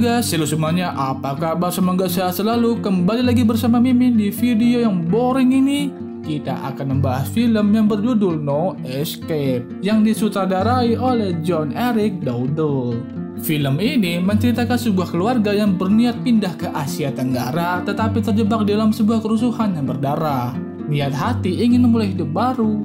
guys, halo semuanya, apa kabar? Semoga sehat selalu. Kembali lagi bersama Mimin di video yang boring ini. Kita akan membahas film yang berjudul No Escape yang disutradarai oleh John Eric Dowdle. Film ini menceritakan sebuah keluarga yang berniat pindah ke Asia Tenggara tetapi terjebak dalam sebuah kerusuhan yang berdarah. Niat hati ingin memulai hidup baru,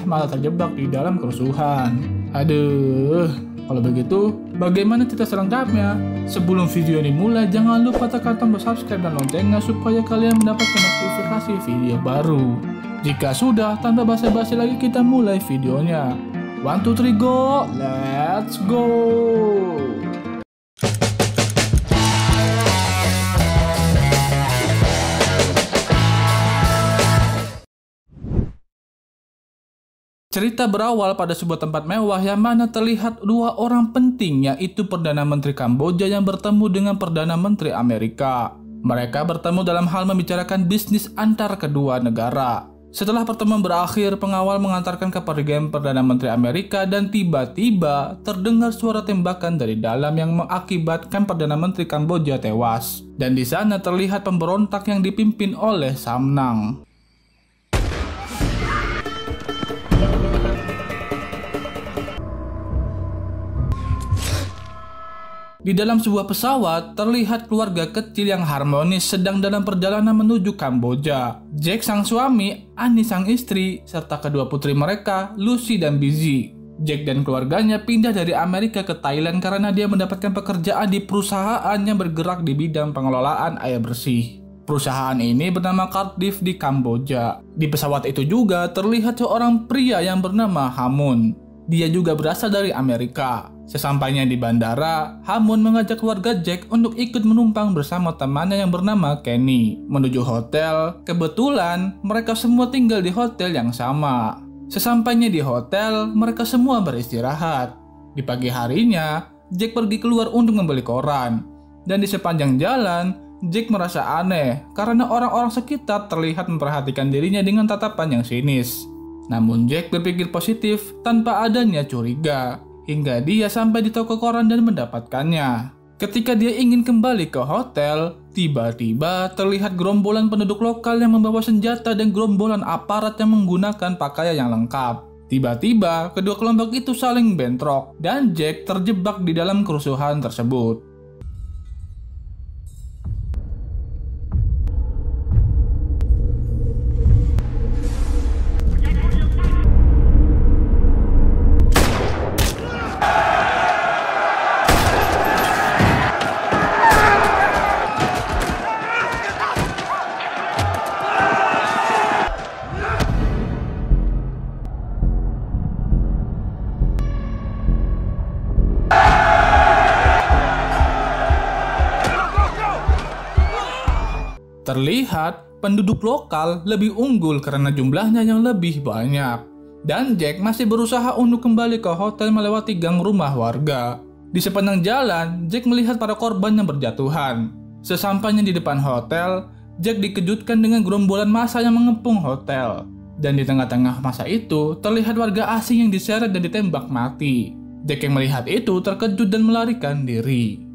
malah terjebak di dalam kerusuhan. Aduh, kalau begitu bagaimana cerita selengkapnya? Sebelum video ini mulai, jangan lupa tekan tombol subscribe dan loncengnya supaya kalian mendapatkan notifikasi video baru. Jika sudah, tanpa basa-basi lagi kita mulai videonya. 1, 2, 3, go! Let's go! Cerita berawal pada sebuah tempat mewah yang mana terlihat dua orang penting, yaitu Perdana Menteri Kamboja yang bertemu dengan Perdana Menteri Amerika. Mereka bertemu dalam hal membicarakan bisnis antar kedua negara. Setelah pertemuan berakhir, pengawal mengantarkan kepergian Perdana Menteri Amerika dan tiba-tiba terdengar suara tembakan dari dalam yang mengakibatkan Perdana Menteri Kamboja tewas. Dan di sana terlihat pemberontak yang dipimpin oleh Sam Nang. Di dalam sebuah pesawat, terlihat keluarga kecil yang harmonis sedang dalam perjalanan menuju Kamboja. Jack sang suami, Annie sang istri, serta kedua putri mereka, Lucy dan Busy. Jack dan keluarganya pindah dari Amerika ke Thailand karena dia mendapatkan pekerjaan di perusahaan yang bergerak di bidang pengelolaan air bersih. Perusahaan ini bernama Cardiff di Kamboja. Di pesawat itu juga terlihat seorang pria yang bernama Hamun. Dia juga berasal dari Amerika. Sesampainya di bandara, Hamun mengajak keluarga Jack untuk ikut menumpang bersama temannya yang bernama Kenny menuju hotel. Kebetulan mereka semua tinggal di hotel yang sama. Sesampainya di hotel, mereka semua beristirahat. Di pagi harinya, Jack pergi keluar untuk membeli koran. Dan di sepanjang jalan, Jack merasa aneh karena orang-orang sekitar terlihat memperhatikan dirinya dengan tatapan yang sinis. Namun Jack berpikir positif tanpa adanya curiga. Hingga dia sampai di toko koran dan mendapatkannya. Ketika dia ingin kembali ke hotel, tiba-tiba terlihat gerombolan penduduk lokal yang membawa senjata dan gerombolan aparat yang menggunakan pakaian yang lengkap. Tiba-tiba, kedua kelompok itu saling bentrok, dan Jack terjebak di dalam kerusuhan tersebut. Terlihat penduduk lokal lebih unggul karena jumlahnya yang lebih banyak. Dan Jack masih berusaha untuk kembali ke hotel melewati gang rumah warga. Di sepanjang jalan, Jack melihat para korban yang berjatuhan. Sesampainya di depan hotel, Jack dikejutkan dengan gerombolan massa yang mengepung hotel. Dan di tengah-tengah massa itu, terlihat warga asing yang diseret dan ditembak mati. Jack yang melihat itu terkejut dan melarikan diri.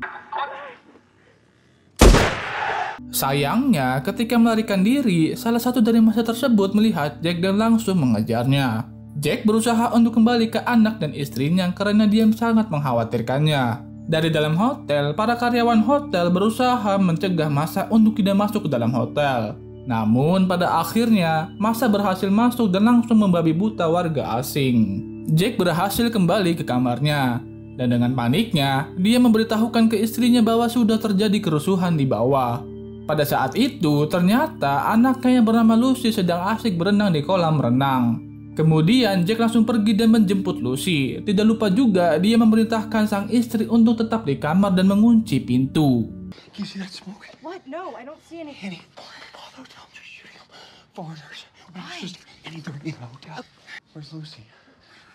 Sayangnya, ketika melarikan diri, salah satu dari massa tersebut melihat Jack dan langsung mengejarnya. Jack berusaha untuk kembali ke anak dan istrinya karena dia sangat mengkhawatirkannya. Dari dalam hotel, para karyawan hotel berusaha mencegah massa untuk tidak masuk ke dalam hotel. Namun pada akhirnya, massa berhasil masuk dan langsung membabi buta warga asing. Jack berhasil kembali ke kamarnya. Dan dengan paniknya, dia memberitahukan ke istrinya bahwa sudah terjadi kerusuhan di bawah. Pada saat itu, ternyata anaknya yang bernama Lucy sedang asik berenang di kolam renang. Kemudian Jack langsung pergi dan menjemput Lucy. Tidak lupa juga dia memerintahkan sang istri untuk tetap di kamar dan mengunci pintu. You see that smoke? What? No, I don't see anything. Annie, all the hotels are shooting up. Foreigners. Why? Annie, they're in the hotel. Where's Lucy?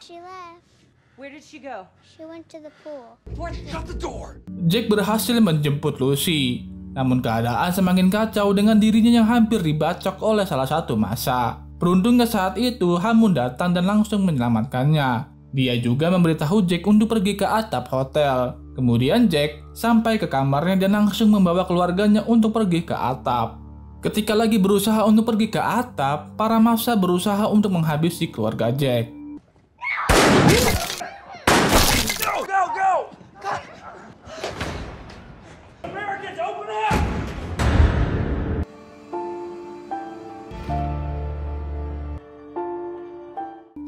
She left. Where did she go? She went to the pool. Shut the door! Jack berhasil menjemput Lucy. Namun keadaan semakin kacau dengan dirinya yang hampir dibacok oleh salah satu massa. Beruntungnya saat itu Hamun datang dan langsung menyelamatkannya. Dia juga memberitahu Jack untuk pergi ke atap hotel. Kemudian Jack sampai ke kamarnya dan langsung membawa keluarganya untuk pergi ke atap. Ketika lagi berusaha untuk pergi ke atap, para massa berusaha untuk menghabisi keluarga Jack.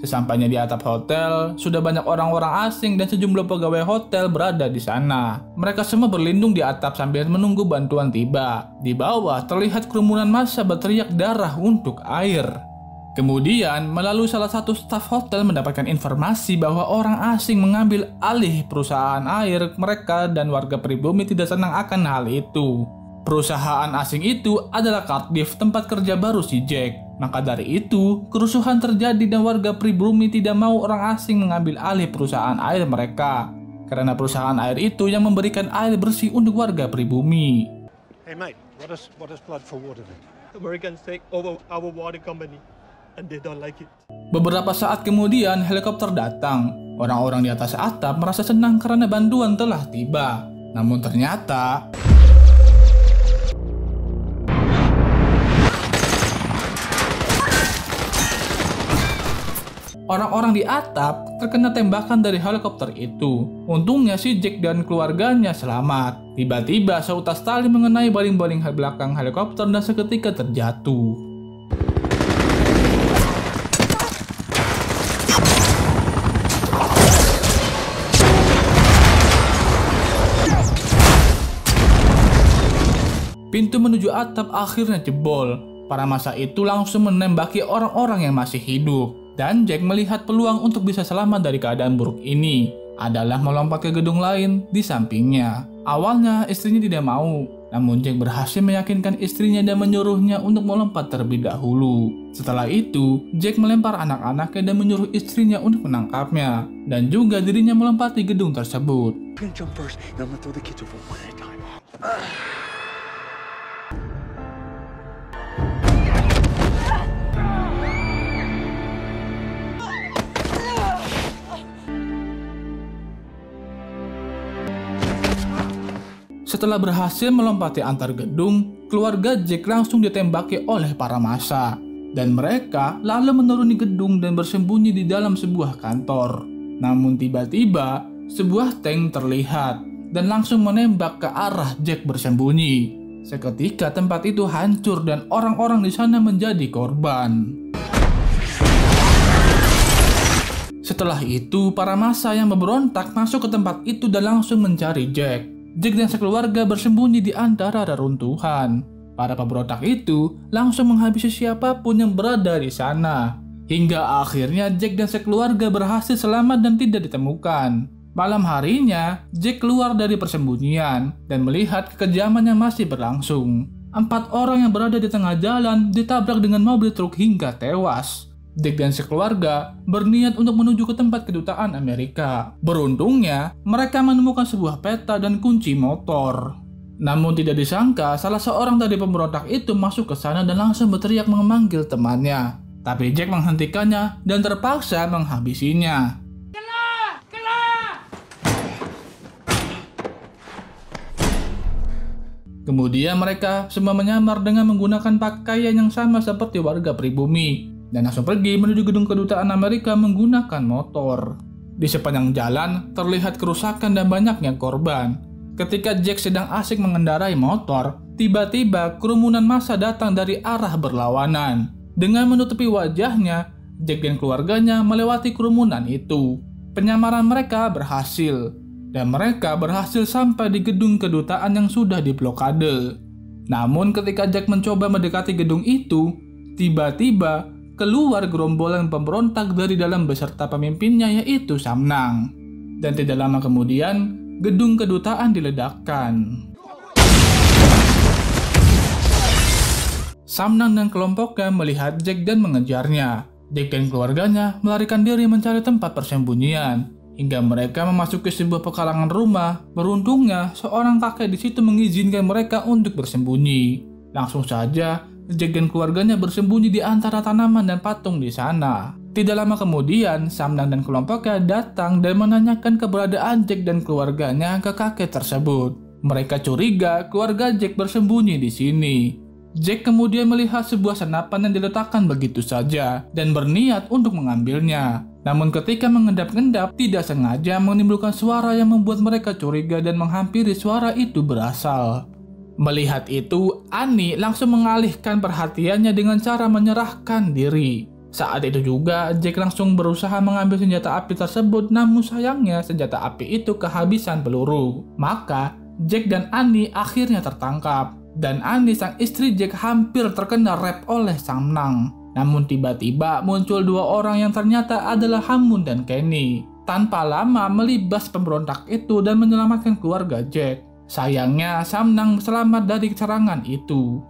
Sesampainya di atap hotel, sudah banyak orang-orang asing dan sejumlah pegawai hotel berada di sana. Mereka semua berlindung di atap sambil menunggu bantuan tiba. Di bawah terlihat kerumunan massa berteriak darah untuk air. Kemudian, melalui salah satu staf hotel mendapatkan informasi bahwa orang asing mengambil alih perusahaan air mereka dan warga pribumi tidak senang akan hal itu. Perusahaan asing itu adalah Cardiff, tempat kerja baru si Jack. Maka dari itu, kerusuhan terjadi dan warga pribumi tidak mau orang asing mengambil alih perusahaan air mereka. Karena perusahaan air itu yang memberikan air bersih untuk warga pribumi. Hey mate, what does Blood for Water do? Americans take over our water company and they don't like it. Beberapa saat kemudian helikopter datang. Orang-orang di atas atap merasa senang karena bantuan telah tiba. Namun ternyata orang-orang di atap terkena tembakan dari helikopter itu. Untungnya si Jack dan keluarganya selamat. Tiba-tiba seutas tali mengenai baling-baling belakang helikopter dan seketika terjatuh. Pintu menuju atap akhirnya jebol. Para massa itu langsung menembaki orang-orang yang masih hidup. Dan Jack melihat peluang untuk bisa selamat dari keadaan buruk ini adalah melompat ke gedung lain di sampingnya. Awalnya istrinya tidak mau, namun Jack berhasil meyakinkan istrinya dan menyuruhnya untuk melompat terlebih dahulu. Setelah itu, Jack melempar anak-anaknya dan menyuruh istrinya untuk menangkapnya, dan juga dirinya melompati gedung tersebut. Setelah berhasil melompati antar gedung, keluarga Jack langsung ditembaki oleh para massa. Dan mereka lalu menuruni gedung dan bersembunyi di dalam sebuah kantor. Namun tiba-tiba, sebuah tank terlihat dan langsung menembak ke arah Jack bersembunyi. Seketika tempat itu hancur dan orang-orang di sana menjadi korban. Setelah itu, para massa yang memberontak masuk ke tempat itu dan langsung mencari Jack. Jack dan sekeluarga bersembunyi di antara reruntuhan. Para pemberontak itu langsung menghabisi siapapun yang berada di sana. Hingga akhirnya Jack dan sekeluarga berhasil selamat dan tidak ditemukan. Malam harinya, Jack keluar dari persembunyian dan melihat kekejaman yang masih berlangsung. 4 orang yang berada di tengah jalan ditabrak dengan mobil truk hingga tewas. Jack dan sekeluarga berniat untuk menuju ke tempat kedutaan Amerika. Beruntungnya, mereka menemukan sebuah peta dan kunci motor. Namun tidak disangka, salah seorang dari pemberontak itu masuk ke sana dan langsung berteriak memanggil temannya. Tapi Jack menghentikannya dan terpaksa menghabisinya. Kemudian mereka semua menyamar dengan menggunakan pakaian yang sama seperti warga pribumi dan langsung pergi menuju gedung kedutaan Amerika menggunakan motor. Di sepanjang jalan terlihat kerusakan dan banyaknya korban. Ketika Jack sedang asik mengendarai motor, tiba-tiba kerumunan massa datang dari arah berlawanan. Dengan menutupi wajahnya, Jack dan keluarganya melewati kerumunan itu. Penyamaran mereka berhasil, dan mereka berhasil sampai di gedung kedutaan yang sudah diblokade. Namun ketika Jack mencoba mendekati gedung itu, tiba-tiba keluar gerombolan pemberontak dari dalam beserta pemimpinnya yaitu Samnang. Dan tidak lama kemudian, gedung kedutaan diledakkan. Samnang dan kelompoknya melihat Jack dan mengejarnya. Jack dan keluarganya melarikan diri mencari tempat persembunyian. Hingga mereka memasuki sebuah pekarangan rumah. Beruntungnya, seorang kakek di situ mengizinkan mereka untuk bersembunyi. Langsung saja, Jack dan keluarganya bersembunyi di antara tanaman dan patung di sana. Tidak lama kemudian, Samnang dan kelompoknya datang dan menanyakan keberadaan Jack dan keluarganya ke kakek tersebut. Mereka curiga keluarga Jack bersembunyi di sini. Jack kemudian melihat sebuah senapan yang diletakkan begitu saja dan berniat untuk mengambilnya. Namun ketika mengendap-endap, tidak sengaja menimbulkan suara yang membuat mereka curiga dan menghampiri suara itu berasal. Melihat itu, Annie langsung mengalihkan perhatiannya dengan cara menyerahkan diri. Saat itu juga, Jack langsung berusaha mengambil senjata api tersebut, namun sayangnya senjata api itu kehabisan peluru. Maka, Jack dan Annie akhirnya tertangkap. Dan Annie, sang istri Jack, hampir terkena rep oleh Samnang. Namun tiba-tiba muncul dua orang yang ternyata adalah Hamun dan Kenny. Tanpa lama melibas pemberontak itu dan menyelamatkan keluarga Jack. Sayangnya, Samnang selamat dari serangan itu.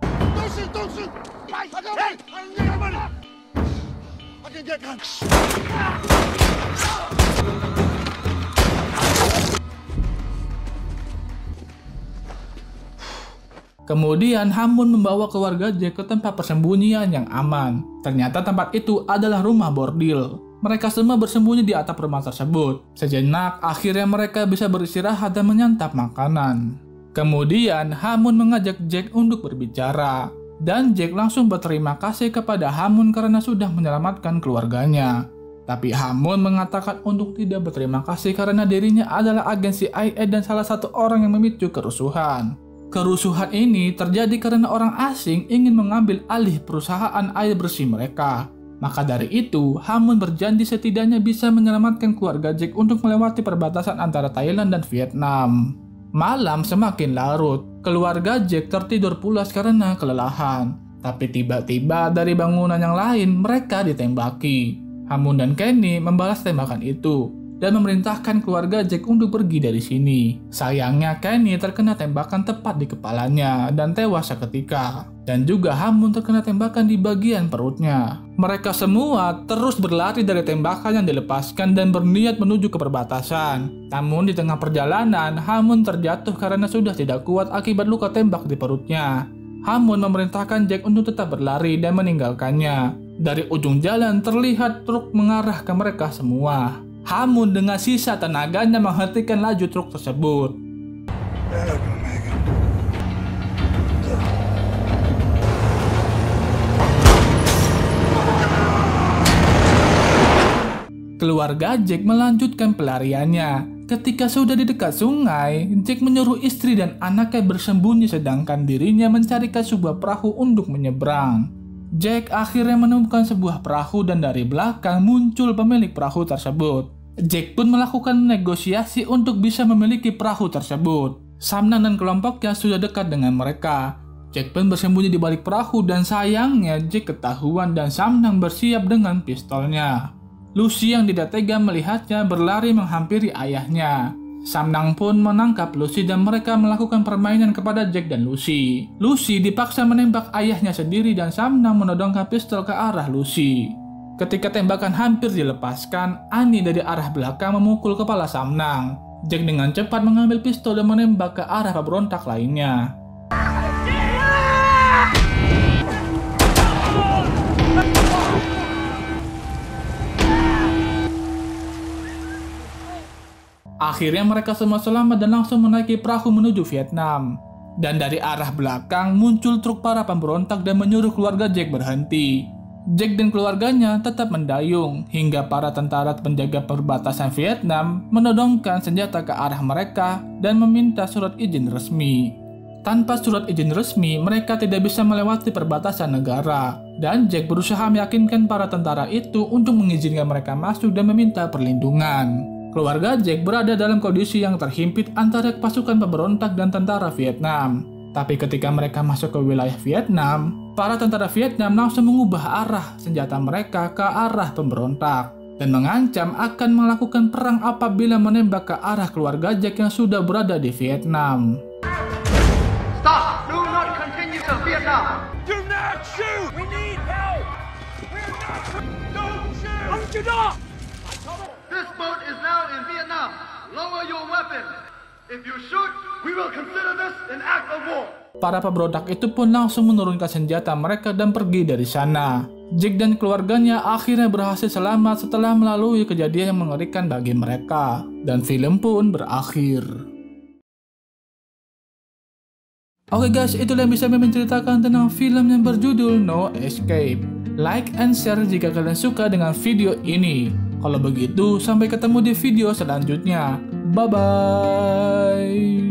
Kemudian Hamun membawa keluarga Jack ke tempat persembunyian yang aman. Ternyata tempat itu adalah rumah bordil. Mereka semua bersembunyi di atap rumah tersebut. Sejenak, akhirnya mereka bisa beristirahat dan menyantap makanan. Kemudian Hamun mengajak Jack untuk berbicara. Dan Jack langsung berterima kasih kepada Hamun karena sudah menyelamatkan keluarganya. Tapi Hamun mengatakan untuk tidak berterima kasih karena dirinya adalah agen CIA dan salah satu orang yang memicu kerusuhan. Kerusuhan ini terjadi karena orang asing ingin mengambil alih perusahaan air bersih mereka. Maka dari itu, Hamun berjanji setidaknya bisa menyelamatkan keluarga Jack untuk melewati perbatasan antara Thailand dan Vietnam. Malam semakin larut, keluarga Jack tertidur pulas karena kelelahan. Tapi tiba-tiba dari bangunan yang lain mereka ditembaki. Hamun dan Kenny membalas tembakan itu dan memerintahkan keluarga Jack untuk pergi dari sini. Sayangnya Kenny terkena tembakan tepat di kepalanya dan tewas seketika. Dan juga Hamun terkena tembakan di bagian perutnya. Mereka semua terus berlari dari tembakan yang dilepaskan dan berniat menuju ke perbatasan. Namun di tengah perjalanan, Hamun terjatuh karena sudah tidak kuat akibat luka tembak di perutnya. Hamun memerintahkan Jack untuk tetap berlari dan meninggalkannya. Dari ujung jalan terlihat truk mengarah ke mereka semua. Hamun dengan sisa tenaganya menghentikan laju truk tersebut. Keluarga Jack melanjutkan pelariannya. Ketika sudah di dekat sungai, Jack menyuruh istri dan anaknya bersembunyi sedangkan dirinya mencarikan sebuah perahu untuk menyeberang. Jack akhirnya menemukan sebuah perahu dan dari belakang muncul pemilik perahu tersebut. Jack pun melakukan negosiasi untuk bisa memiliki perahu tersebut. Samnang dan kelompoknya sudah dekat dengan mereka. Jack pun bersembunyi di balik perahu dan sayangnya Jack ketahuan dan Samnang bersiap dengan pistolnya. Lucy yang tidak tega melihatnya berlari menghampiri ayahnya. Samnang pun menangkap Lucy dan mereka melakukan permainan kepada Jack dan Lucy. Lucy dipaksa menembak ayahnya sendiri dan Samnang menodongkan pistol ke arah Lucy. Ketika tembakan hampir dilepaskan, Annie dari arah belakang memukul kepala Samnang. Jack dengan cepat mengambil pistol dan menembak ke arah pemberontak lainnya. Akhirnya mereka semua selamat dan langsung menaiki perahu menuju Vietnam. Dan dari arah belakang muncul truk para pemberontak dan menyuruh keluarga Jack berhenti. Jack dan keluarganya tetap mendayung hingga para tentara penjaga perbatasan Vietnam menodongkan senjata ke arah mereka dan meminta surat izin resmi. Tanpa surat izin resmi, mereka tidak bisa melewati perbatasan negara. Dan Jack berusaha meyakinkan para tentara itu untuk mengizinkan mereka masuk dan meminta perlindungan. Keluarga Jack berada dalam kondisi yang terhimpit antara pasukan pemberontak dan tentara Vietnam. Tapi ketika mereka masuk ke wilayah Vietnam, para tentara Vietnam langsung mengubah arah senjata mereka ke arah pemberontak dan mengancam akan melakukan perang apabila menembak ke arah keluarga Jack yang sudah berada di Vietnam. Stop! Do not continue to Vietnam! Do not shoot! We need help! We're not... Don't shoot! Don't you not! This boat is now in Vietnam. Lower your weapon. If you shoot, we will consider this an act of war. Para pemberontak itu pun langsung menurunkan senjata mereka dan pergi dari sana. Jack dan keluarganya akhirnya berhasil selamat setelah melalui kejadian yang mengerikan bagi mereka. Dan film pun berakhir. Oke guys, itulah yang bisa menceritakan tentang film yang berjudul No Escape. Like and share jika kalian suka dengan video ini. Kalau begitu, sampai ketemu di video selanjutnya. Bye-bye.